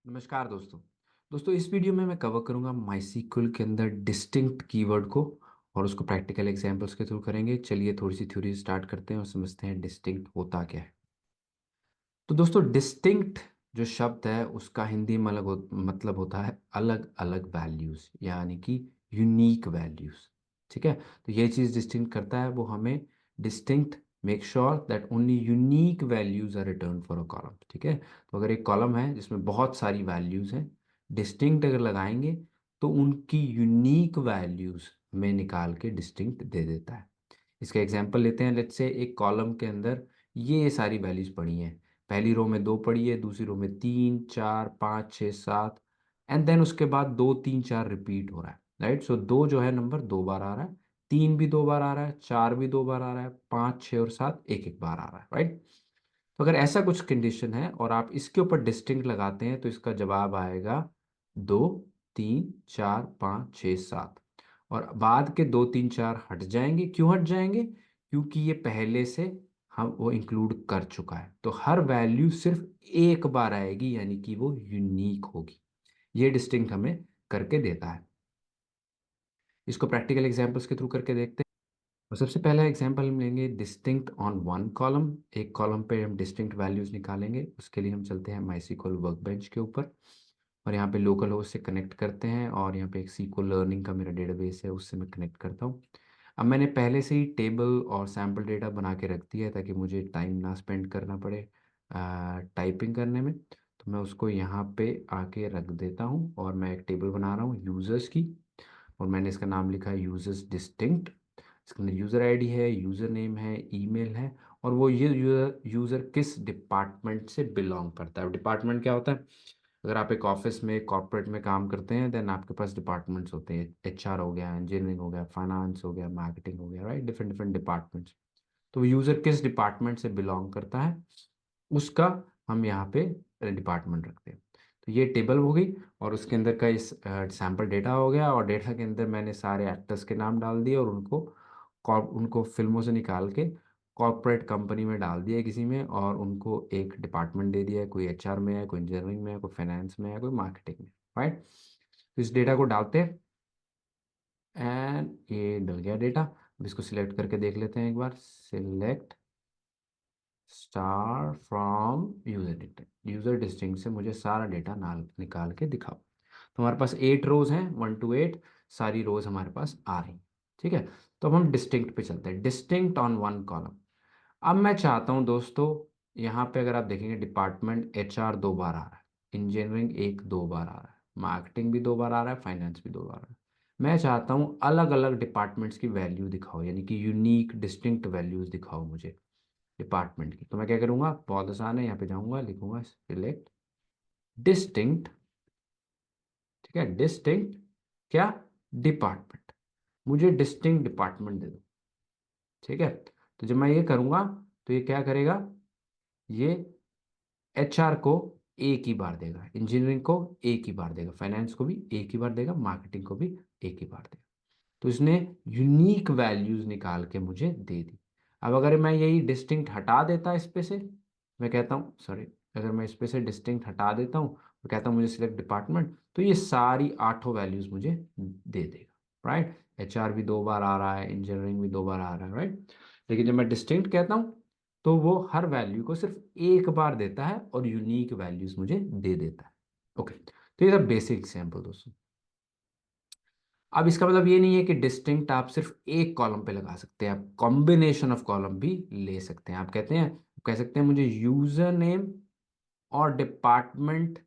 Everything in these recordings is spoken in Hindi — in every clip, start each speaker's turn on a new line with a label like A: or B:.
A: नमस्कार दोस्तों। इस वीडियो में मैं कवर करूंगा माइस्क्ल के अंदर डिस्टिंक्ट कीवर्ड को और उसको प्रैक्टिकल एग्जांपल्स के थ्रू करेंगे। चलिए थोड़ी सी थ्योरी स्टार्ट करते हैं और समझते हैं डिस्टिंक्ट होता क्या है। तो दोस्तों डिस्टिंक्ट जो शब्द है उसका हिंदी में मतलब होता है अलग अलग वैल्यूज़, यानी कि यूनिक वैल्यूज़। ठीक है, तो ये चीज़ डिस्टिंक्ट करता है, वो हमें distinct make sure that only unique values are return for a column. ठीक है, तो अगर एक कॉलम है जिसमें बहुत सारी वैल्यूज़ हैं, डिस्टिंक्ट अगर लगाएंगे तो उनकी यूनिक वैल्यूज़ में निकाल के डिस्टिंक्ट दे देता है। इसका एग्जांपल लेते हैं। लेट्स से एक कॉलम के अंदर ये सारी वैल्यूज पड़ी हैं। पहली रो में 2 पड़ी है, दूसरी रो में 3 4 5 6 7, एंड देन उसके बाद 2 3 4 रिपीट हो रहा है। राइट, सो 2 जो है नंबर 2 बार आ रहा है, 3 भी 2 बार आ रहा है, 4 भी 2 बार आ रहा है, 5 6 और 7 एक एक बार आ रहा है। राइट, तो अगर ऐसा कुछ कंडीशन है और आप इसके ऊपर डिस्टिंक्ट लगाते हैं तो इसका जवाब आएगा 2 3 4 5 6 7। और बाद के 2 3 4 हट जाएंगे। क्यों हट जाएंगे? क्योंकि ये पहले से हम वो इंक्लूड कर चुका है, तो हर वैल्यू सिर्फ एक बार आएगी, यानी कि वो यूनिक होगी। ये डिस्टिंक्ट हमें करके देता है। इसको प्रैक्टिकल एग्जांपल्स के थ्रू करके देखते हैं। और सबसे पहला एग्जांपल हम लेंगे डिस्टिंक्ट ऑन वन कॉलम। एक कॉलम पे हम डिस्टिंक्ट वैल्यूज निकालेंगे। उसके लिए हम चलते हैं माईसीक्वल वर्कबेंच के ऊपर और यहाँ पे लोकल होस्ट से कनेक्ट करते हैं और यहाँ पे एक सीक्वल लर्निंग का मेरा डेटाबेस है, उससे मैं कनेक्ट करता हूँ। अब मैंने पहले से ही टेबल और सैम्पल डेटा बना के रख दिया है ताकि मुझे टाइम ना स्पेंड करना पड़े टाइपिंग करने में। तो मैं उसको यहाँ पे आके रख देता हूँ और मैं एक टेबल बना रहा हूँ यूज़र्स की, और मैंने इसका नाम लिखा है यूजर्स डिस्टिंक्ट। इसके अंदर यूज़र आईडी है, यूज़र नेम है, ईमेल है, और वो ये यूज़र किस डिपार्टमेंट से बिलोंग करता है। डिपार्टमेंट क्या होता है? अगर आप एक ऑफिस में कॉर्पोरेट में काम करते हैं देन आपके पास डिपार्टमेंट्स होते हैं। एचआर हो गया, इंजीनियरिंग हो गया, फाइनेंस हो गया, मार्केटिंग हो गया, राइट, डिफरेंट डिफरेंट डिपार्टमेंट्स। तो वो यूज़र किस डिपार्टमेंट से बिलोंग करता है उसका हम यहाँ पे डिपार्टमेंट रखते हैं। तो ये टेबल हो गई और उसके अंदर का इस सैम्पल डेटा हो गया, और डेटा के अंदर मैंने सारे एक्टर्स के नाम डाल दिए और उनको फिल्मों से निकाल के कॉर्पोरेट कंपनी में डाल दिया किसी में, और उनको एक डिपार्टमेंट दे दिया है। कोई एचआर में है, कोई इंजीनियरिंग में है, कोई फाइनेंस में है, कोई मार्केटिंग में। राइट, तो इस डेटा को डालते हैं एंड ये डल गया डेटा। अब इसको सिलेक्ट करके देख लेते हैं एक बार। Select star from user distinct से मुझे सारा डेटा निकाल के दिखाओ। तो हमारे पास 8 रोज हैं, 1 to 8 सारी रोज हमारे पास आ रही। ठीक है, तो अब हम डिस्टिंक्ट पे चलते हैं। Distinct on one column. अब मैं चाहता हूं दोस्तों, यहाँ पे अगर आप देखेंगे डिपार्टमेंट एचआर 2 बार आ रहा है, इंजीनियरिंग एक 2 बार आ रहा है, मार्केटिंग भी 2 बार आ रहा है, फाइनेंस भी 2 बार आ रहा है। मैं चाहता हूँ अलग अलग डिपार्टमेंट्स की वैल्यू दिखाओ, यानी कि यूनिक डिस्टिंक्ट वैल्यूज दिखाओ मुझे डिपार्टमेंट की। तो मैं क्या करूंगा, बहुत आसान है, यहाँ पे जाऊंगा, लिखूंगा सिलेक्ट डिस्टिंक्ट। ठीक है, डिस्टिंक्ट क्या, डिपार्टमेंट। मुझे डिस्टिंक्ट डिपार्टमेंट दे दो। ठीक है, तो जब मैं ये करूंगा तो ये क्या करेगा, ये एचआर को एक ही बार देगा, इंजीनियरिंग को एक ही बार देगा, फाइनेंस को भी एक ही बार देगा, मार्केटिंग को भी एक ही बार देगा। तो इसने यूनिक वैल्यूज निकाल के मुझे दे दी। अब अगर मैं यही डिस्टिंक्ट हटा देता इस पे से, मैं कहता हूँ सॉरी, अगर मैं इस पे से डिस्टिंक्ट हटा देता हूँ तो कहता हूँ मुझे सिलेक्ट डिपार्टमेंट, तो ये सारी 8 वैल्यूज मुझे दे देगा। राइट, एचआर भी 2 बार आ रहा है, इंजीनियरिंग भी 2 बार आ रहा है। राइट, लेकिन जब मैं डिस्टिंक्ट कहता हूँ तो वो हर वैल्यू को सिर्फ एक बार देता है और यूनिक वैल्यूज मुझे दे देता है। ओके, तो ये था बेसिक एग्जाम्पल दोस्तों। अब इसका मतलब ये नहीं है कि डिस्टिंक्ट आप सिर्फ एक कॉलम पे लगा सकते हैं, आप कॉम्बिनेशन ऑफ कॉलम भी ले सकते हैं। आप कह सकते हैं मुझे यूजर नेम और डिपार्टमेंट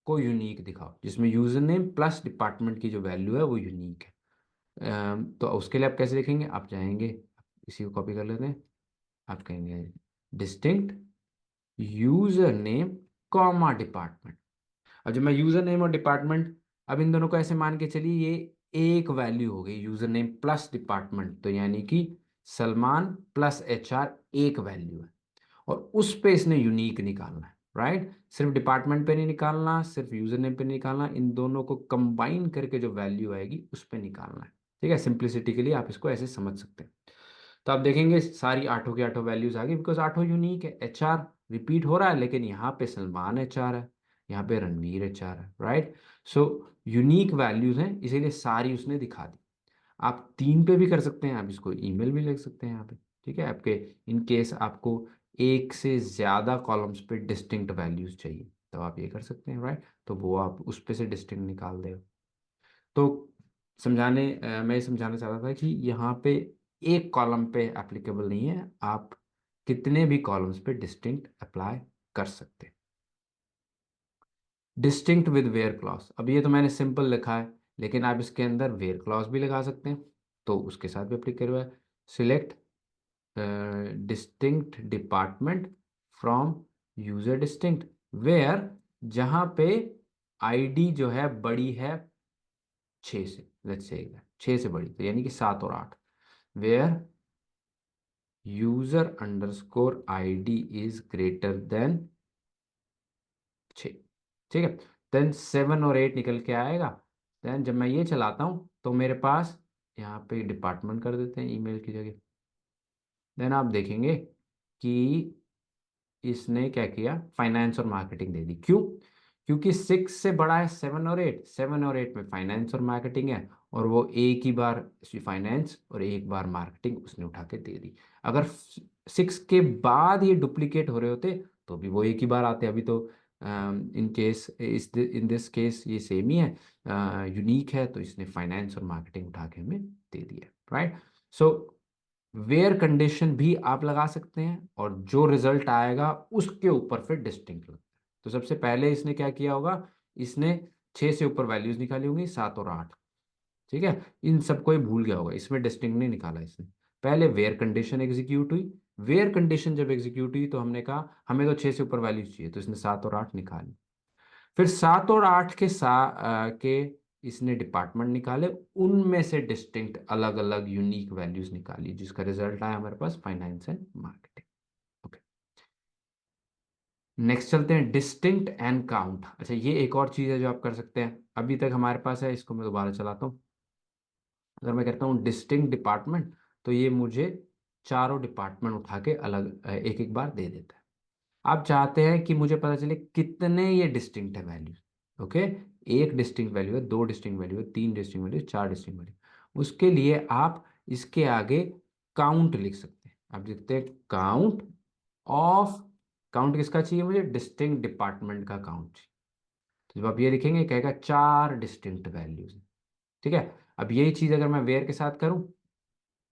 A: को यूनिक दिखाओ, जिसमें यूजर नेम प्लस डिपार्टमेंट की जो वैल्यू है वो यूनिक है। तो उसके लिए आप कैसे लिखेंगे, आप जाएंगे, इसी को कॉपी कर लेते हैं। आप कहेंगे distinct user name comma department. अब जब मैं यूजर नेम और डिपार्टमेंट, अब इन दोनों को ऐसे मान के चलिए ये एक वैल्यू हो गई, यूजर नेम प्लस डिपार्टमेंट, तो यानी कि सलमान प्लस एचआर एक वैल्यू है, और उस पे इसने यूनिक निकालना है। राइट, सिर्फ डिपार्टमेंट पे नहीं निकालना, सिर्फ यूजर नेम पे नहीं निकालना, इन दोनों को कंबाइन करके जो वैल्यू आएगी उस पे निकालना है। ठीक है, सिंप्लिसिटी के लिए आप इसको ऐसे समझ सकते हैं। तो आप देखेंगे सारी 8 की 8 वैल्यूज आ गई, बिकॉज 8 यूनिक है। एचआर रिपीट हो रहा है लेकिन यहाँ पे सलमान एचआर है, यहाँ पे रणवीर HR है, राइट। सो यूनिक वैल्यूज हैं, इसीलिए सारी उसने दिखा दी। आप 3 पे भी कर सकते हैं, आप इसको ईमेल भी लिख सकते हैं यहाँ पे, ठीक है। आपके इन केस आपको एक से ज़्यादा कॉलम्स पे डिस्टिंक्ट वैल्यूज चाहिए तो आप ये कर सकते हैं, राइट। तो वो आप उस पे से डिस्टिंक्ट निकाल देगा। तो मैं ये समझाना चाहता था कि यहाँ पे एक कॉलम पे एप्लीकेबल नहीं है, आप कितने भी कॉलम्स पे डिस्टिंक्ट अप्लाई कर सकते हैं। डिस्टिंक्ट विद वेयर क्लॉज, अब ये तो मैंने सिंपल लिखा है, लेकिन आप इसके अंदर वेयर क्लॉज भी लगा सकते हैं, तो उसके साथ भी एप्लीकेबल है। Select distinct department from user distinct where, जहां पे आईडी जो है बड़ी है 6 से, लेट्स से 6 से बड़ी, तो यानी कि 7 और 8, where user underscore ID is greater than 6, ठीक है। देन 7 और 8 निकल के आएगा। देन जब मैं ये चलाता हूँ तो मेरे पास यहाँ पे डिपार्टमेंट कर देते हैं ईमेल की जगह। देन आप देखेंगे कि इसने क्या किया, फाइनेंस और मार्केटिंग दे दी। क्यों? क्योंकि 6 से बड़ा है 7 और 8, 7 और 8 में फाइनेंस और मार्केटिंग है, और वो एक ही बार फाइनेंस और एक बार मार्केटिंग उसने उठा के दे दी। अगर 6 के बाद ये डुप्लीकेट हो रहे होते तो भी वो एक ही बार आते। अभी तो इन दिस केस ये सेम ही है, यूनिक है, तो इसने फाइनेंस और मार्केटिंग उठा के हमें दे दिया, राइट। सो वेयर कंडीशन भी आप लगा सकते हैं, और जो रिजल्ट आएगा उसके ऊपर फिर डिस्टिंक्ट लगता है। तो सबसे पहले इसने क्या किया होगा, इसने 6 से ऊपर वैल्यूज निकाली होंगी, 7 और 8, ठीक है। इन सबको ये भूल गया होगा, इसमें डिस्टिंक्ट नहीं निकाला इसने। पहले वेयर कंडीशन एग्जीक्यूट हुई, वेयर कंडीशन जब एग्जीक्यूट हुई तो हमने कहा हमें तो 6 से ऊपर वैल्यूज चाहिए, तो इसने 7 और 8 निकाली। फिर 7 और 8 के इसने डिपार्टमेंट निकाले, उनमें से डिस्टिंक्ट अलग अलग यूनिक वैल्यूज निकाली, जिसका रिजल्ट आया हमारे पास finance and marketing. Okay, next चलते हैं डिस्टिंक्ट एंड काउंट। अच्छा, ये एक और चीज है जो आप कर सकते हैं, अभी तक हमारे पास है, इसको मैं दोबारा चलाता हूँ। अगर मैं कहता हूँ डिस्टिंक्ट डिपार्टमेंट, तो ये मुझे चारों डिपार्टमेंट उठा के अलग एक एक बार दे देता है। आप चाहते हैं कि मुझे पता चले कितने ये डिस्टिंक्ट है वैल्यूज, ओके। एक डिस्टिंक्ट वैल्यू है, 2 डिस्टिंक्ट वैल्यू है, 3 डिस्टिंक्ट वैल्यू, 4 डिस्टिंक्ट वैल्यू। उसके लिए आप इसके आगे काउंट लिख सकते हैं। आप लिखते हैं काउंट ऑफ, काउंट किसका चाहिए मुझे, डिस्टिंक्ट डिपार्टमेंट का काउंट चाहिए। तो जब आप ये लिखेंगे कहेगा 4 डिस्टिंक्ट वैल्यूज, ठीक है। अब यही चीज अगर मैं वेयर के साथ करूं,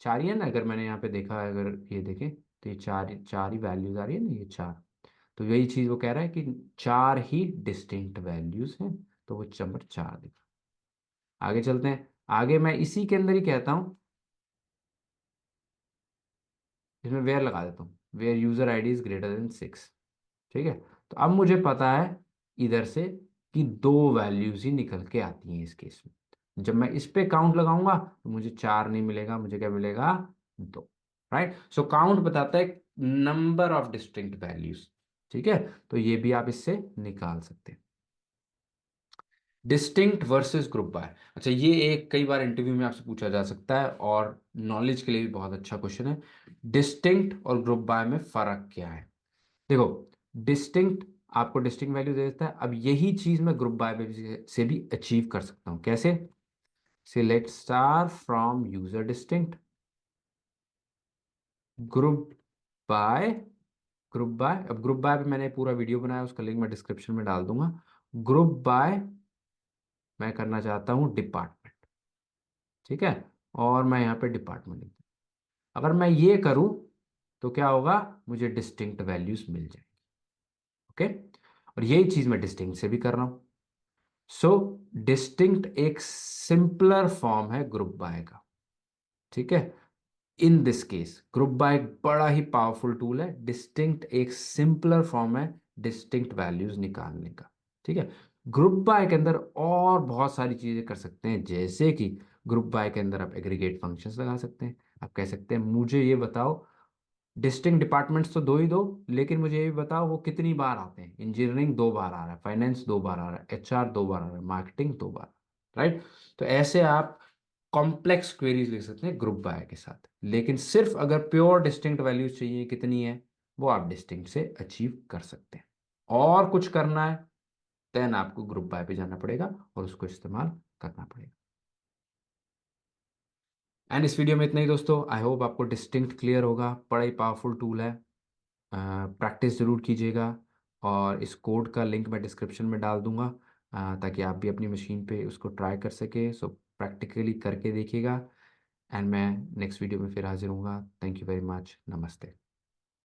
A: 4 ही है ना, अगर मैंने यहाँ पे देखा, अगर ये देखें तो ये चार चार ही वैल्यूज आ रही है ना, ये 4। तो यही चीज वो कह रहा है कि 4 ही डिस्टिंक्ट वैल्यूज हैं, तो वो नंबर 4 दिख रहा है। आगे चलते हैं, आगे मैं इसी के अंदर ही कहता हूँ, इसमें वेयर लगा देता हूँ, where user ID is greater than 6, ठीक है। तो अब मुझे पता है इधर से कि 2 वैल्यूज ही निकल के आती हैं इस केस में। जब मैं इस पे काउंट लगाऊंगा तो मुझे 4 नहीं मिलेगा, मुझे क्या मिलेगा, 2, राइट। सो काउंट बताता है नंबर ऑफ डिस्टिंक्ट वैल्यूज, ठीक है। तो ये भी आप इससे निकाल सकते हैं। डिस्टिंक्ट वर्सेस ग्रुप बाय, अच्छा ये एक कई बार इंटरव्यू में आपसे पूछा जा सकता है, और नॉलेज के लिए भी बहुत अच्छा क्वेश्चन है। डिस्टिंक्ट और ग्रुप बाय में फर्क क्या है? देखो, डिस्टिंक्ट आपको डिस्टिंक्ट वैल्यू दे देता है। अब यही चीज मैं ग्रुप बाय से भी अचीव कर सकता हूं। कैसे? Select star from user distinct, group by, group by, अब ग्रुप बाय पे मैंने पूरा वीडियो बनाया, उसका लिंक मैं डिस्क्रिप्शन में डाल दूंगा। ग्रुप बाय मैं करना चाहता हूं डिपार्टमेंट, ठीक है, और मैं यहाँ पे डिपार्टमेंट लिखता हूं। अगर मैं ये करूं तो क्या होगा, मुझे डिस्टिंक्ट वैल्यूज मिल जाएंगी, ओके। और यही चीज मैं डिस्टिंक्ट से भी कर रहा हूं। सो डिस्टिंक्ट एक सिंपलर फॉर्म है ग्रुप बाय का, ठीक है। In this case group by एक बड़ा ही पावरफुल टूल है, डिस्टिंक्ट एक सिंपलर फॉर्म है डिस्टिंक्ट वैल्यूज निकालने का, ठीक है। ग्रुप बाय के अंदर और बहुत सारी चीजें कर सकते हैं, जैसे कि ग्रुप बाय के अंदर आप एग्रीगेट फंक्शंस लगा सकते हैं। आप कह सकते हैं मुझे ये बताओ, डिस्टिंक्ट डिपार्टमेंट्स तो दो ही दो, लेकिन मुझे ये भी बताओ वो कितनी बार आते हैं। इंजीनियरिंग 2 बार आ रहा है, फाइनेंस 2 बार आ रहा है, HR 2 बार आ रहा है, मार्केटिंग 2 बार, राइट। तो ऐसे आप कॉम्प्लेक्स क्वेरीज लिख सकते हैं ग्रुप बाय के साथ। लेकिन सिर्फ अगर प्योर डिस्टिंक्ट वैल्यूज चाहिए कितनी है, वो आप डिस्टिंक्ट से अचीव कर सकते हैं। और कुछ करना है देन आपको ग्रुप बाय पे जाना पड़ेगा और उसको इस्तेमाल करना पड़ेगा। एंड इस वीडियो में इतना ही दोस्तों। आई होप आपको डिस्टिंक्ट क्लियर होगा। बड़ा ही पावरफुल टूल है, प्रैक्टिस ज़रूर कीजिएगा। और इस कोड का लिंक मैं डिस्क्रिप्शन में डाल दूंगा, ताकि आप भी अपनी मशीन पे उसको ट्राई कर सके। सो प्रैक्टिकली करके देखिएगा। एंड मैं नेक्स्ट वीडियो में फिर हाजिर हूँगा। Thank you very much. नमस्ते।